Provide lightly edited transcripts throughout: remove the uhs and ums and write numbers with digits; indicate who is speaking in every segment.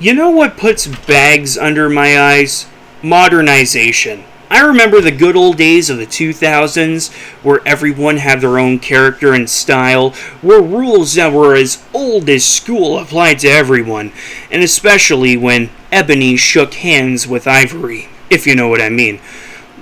Speaker 1: You know what puts bags under my eyes? Modernization. I remember the good old days of the 2000s where everyone had their own character and style, where rules that were as old as school applied to everyone, and especially when ebony shook hands with ivory, if you know what I mean.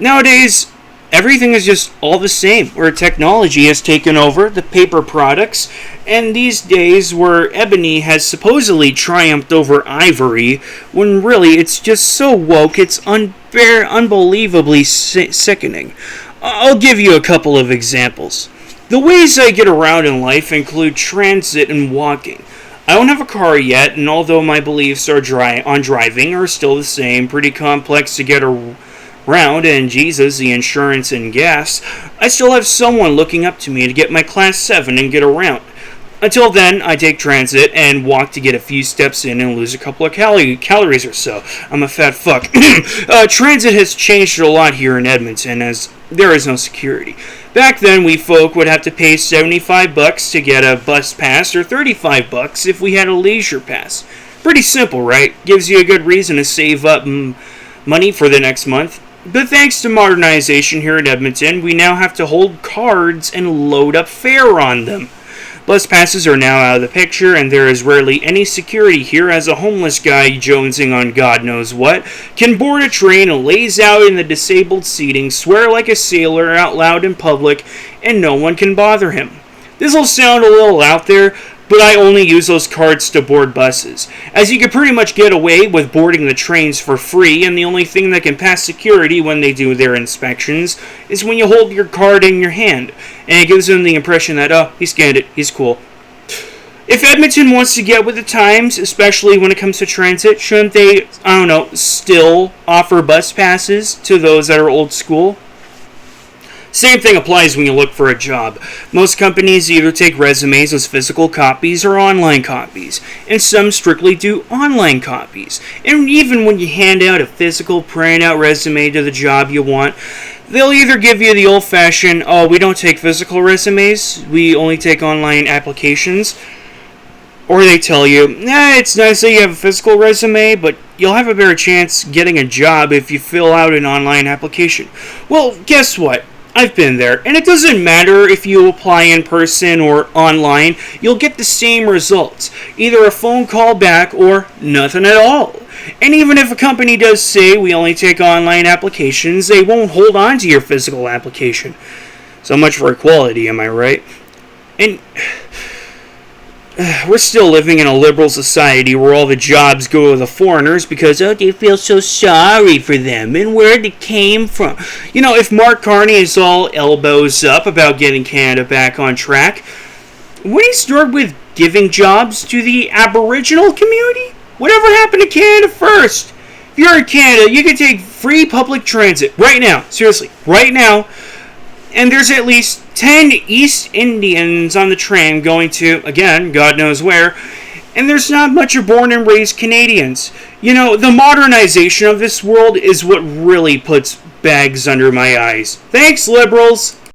Speaker 1: Nowadays, everything is just all the same, where technology has taken over the paper products, and these days where ebony has supposedly triumphed over ivory, when really it's just so woke it's unbelievably sickening. I'll give you a couple of examples. The ways I get around in life include transit and walking. I don't have a car yet, and although my beliefs on driving are still the same, pretty complex to get around, and Jesus, the insurance and gas, I still have someone looking up to me to get my Class 7 and get around. Until then, I take transit and walk to get a few steps in and lose a couple of calories or so. I'm a fat fuck. Transit has changed a lot here in Edmonton as there is no security. Back then, we folk would have to pay $75 to get a bus pass or $35 if we had a leisure pass. Pretty simple, right? Gives you a good reason to save up money for the next month. But thanks to modernization here in Edmonton, we now have to hold cards and load up fare on them. Bus passes are now out of the picture, and there is rarely any security here as a homeless guy jonesing on God knows what can board a train and lays out in the disabled seating, swear like a sailor out loud in public, and no one can bother him. This'll sound a little out there, but I only use those cards to board buses, as you can pretty much get away with boarding the trains for free, and the only thing that can pass security when they do their inspections is when you hold your card in your hand, and it gives them the impression that, oh, he scanned it, he's cool. If Edmonton wants to get with the times, especially when it comes to transit, shouldn't they, still offer bus passes to those that are old school? Same thing applies when you look for a job. Most companies either take resumes as physical copies or online copies, and some strictly do online copies. And even when you hand out a physical printout resume to the job you want, they'll either give you the old-fashioned, oh, we don't take physical resumes, we only take online applications, or they tell you, it's nice that you have a physical resume, but you'll have a better chance getting a job if you fill out an online application. Well, guess what? I've been there, and it doesn't matter if you apply in person or online, you'll get the same results. Either a phone call back or nothing at all. And even if a company does say we only take online applications, they won't hold on to your physical application. So much for equality, am I right? And we're still living in a liberal society where all the jobs go to the foreigners because, they feel so sorry for them and where they came from. You know, if Mark Carney is all elbows up about getting Canada back on track, wouldn't he start with giving jobs to the Aboriginal community? Whatever happened to Canada first? If you're in Canada, you can take free public transit right now. Seriously, right now. And there's at least 10 East Indians on the train going to, again, God knows where, and there's not much of born and raised Canadians. You know, the modernization of this world is what really puts bags under my eyes. Thanks, liberals!